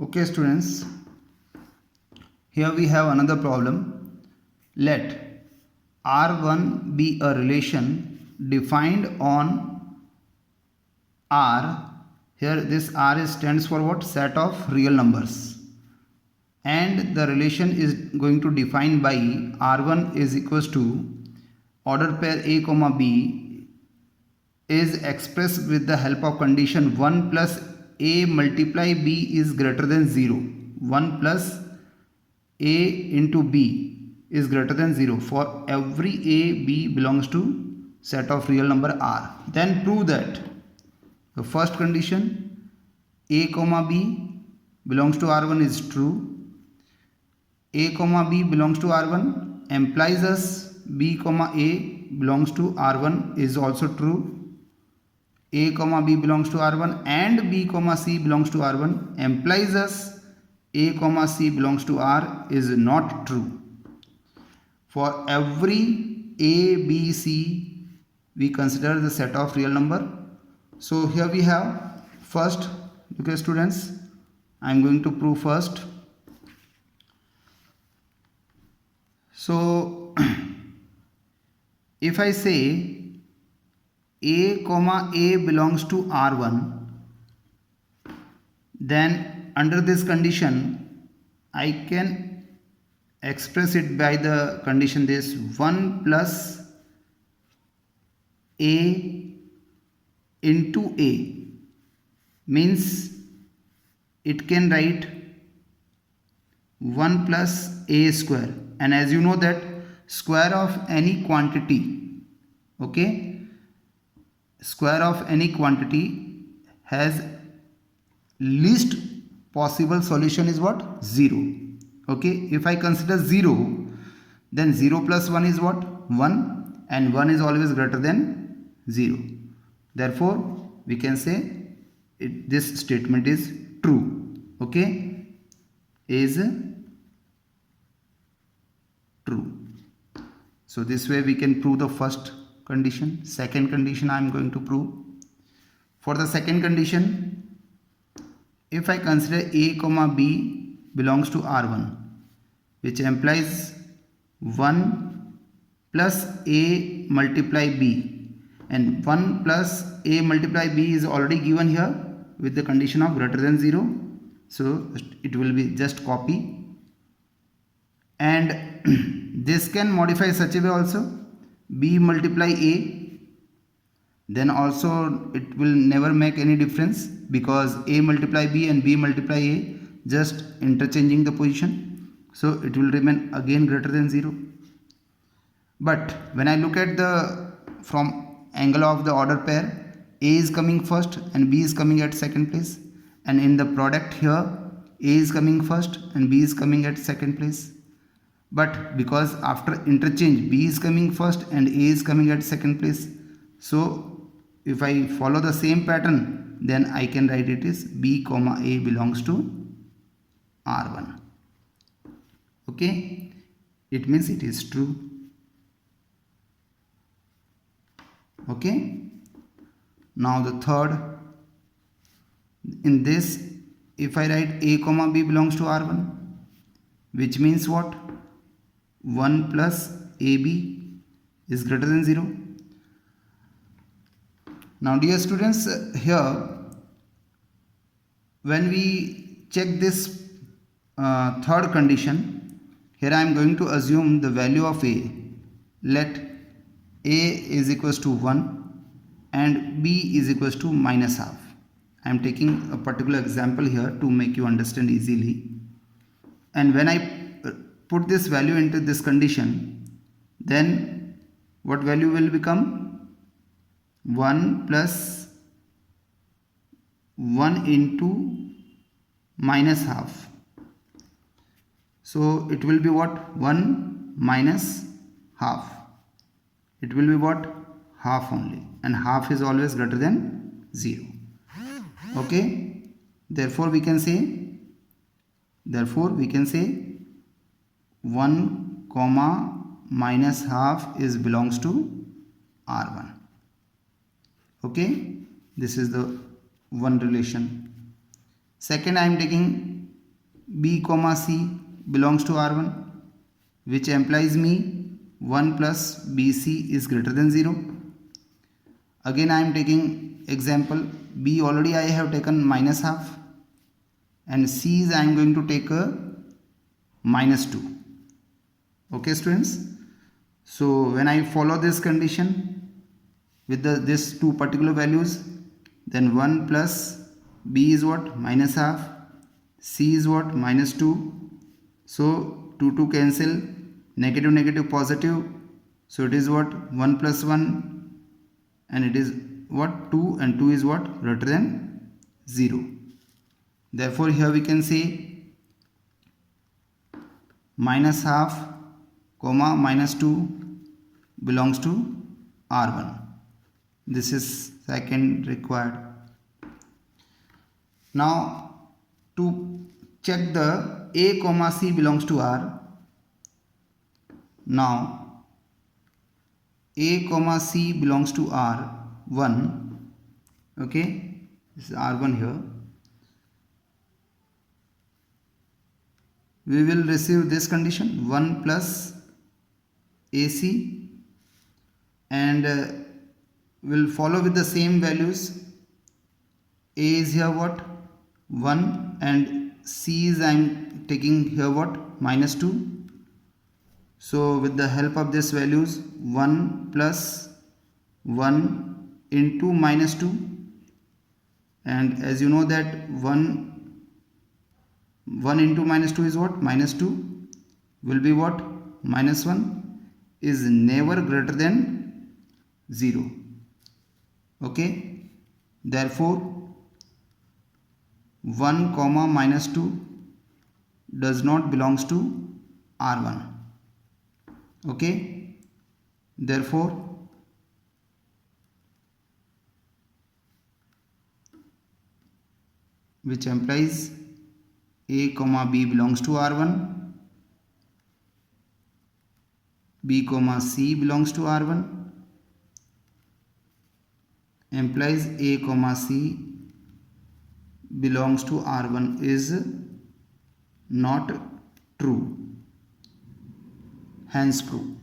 Okay students, here we have another problem. Let R1 be a relation defined on R. Here this R stands for what? Set of real numbers. And the relation is going to define by R1 is equals to order pair A comma B is expressed with the help of condition 1 plus A multiply B is greater than 0. 1 plus A into B is greater than 0 for every A, B belongs to set of real number R. Then prove that the first condition A comma B belongs to R1 is true. A comma B belongs to R1 implies us B comma A belongs to R1 is also true. A comma B belongs to R1 and B comma C belongs to R1 implies us A comma C belongs to R is not true. For every A, B, C we consider the set of real number. So here we have first, okay students, I am going to prove first. So if I say A comma A belongs to R1, then under this condition I can express it by the condition this 1 plus A into A means it can write 1 plus A square, and as you know that square of any quantity, okay, square of any quantity has least possible solution is what? 0. Okay, if I consider 0, then 0 plus 1 is what? 1, and 1 is always greater than 0. Therefore we can say this statement is true. Okay, is true. So this way we can prove the first condition. Second condition I am going to prove. For the second condition, if I consider A comma B belongs to R1, which implies 1 plus A multiply B, and 1 plus A multiply B is already given here with the condition of greater than 0, so it will be just copy, and this can modify such a way also B multiply A, then also it will never make any difference because A multiply B and B multiply A just interchanging the position, so it will remain again greater than 0. But when I look at the from angle of the order pair, A is coming first and B is coming at second place, and in the product here A is coming first and B is coming at second place. But because after interchange B is coming first and A is coming at second place, so if I follow the same pattern, then I can write it is B comma A belongs to R1. Okay, it means it is true. Okay, now the third, in this if I write A comma B belongs to R1, which means what? 1 plus AB is greater than 0. Now dear students, here when we check this third condition, here I am going to assume the value of A. Let A is equals to 1 and B is equals to minus half. I am taking a particular example here to make you understand easily. And when I put this value into this condition, then what value will become? 1 plus 1 into minus half. So it will be what? 1 minus half. It will be what? Half only, and half is always greater than 0. Okay, therefore we can say 1 comma minus half is belongs to R1. Okay, this is the one relation. Second, I am taking B comma C belongs to R1, which implies me 1 plus BC is greater than 0. Again I am taking example B, already I have taken minus half, and C is I am going to take a minus 2. Okay students, so when I follow this condition with this two particular values, then 1 plus B is what? Minus half. C is what? Minus 2. So 2 cancel, negative negative positive, so it is what? 1 plus 1, and it is what? 2, and 2 is what? Greater than 0. Therefore here we can say minus half comma minus 2 belongs to R1. This is second required. Now to check the A comma C belongs to R. Now A comma C belongs to R1. Okay, this is R1 here. We will receive this condition 1 plus AC, and will follow with the same values. A is here what? 1, and C is I am taking here what? Minus 2. So with the help of this values, 1 plus 1 into minus 2, and as you know that 1 into minus 2 is what? Minus 2 will be what? Minus 1 is never greater than 0. Okay, therefore 1 comma minus 2 does not belongs to R1. Okay, therefore which implies A comma B belongs to R1, B comma C belongs to R1, implies A comma C belongs to R1 is not true, hence true.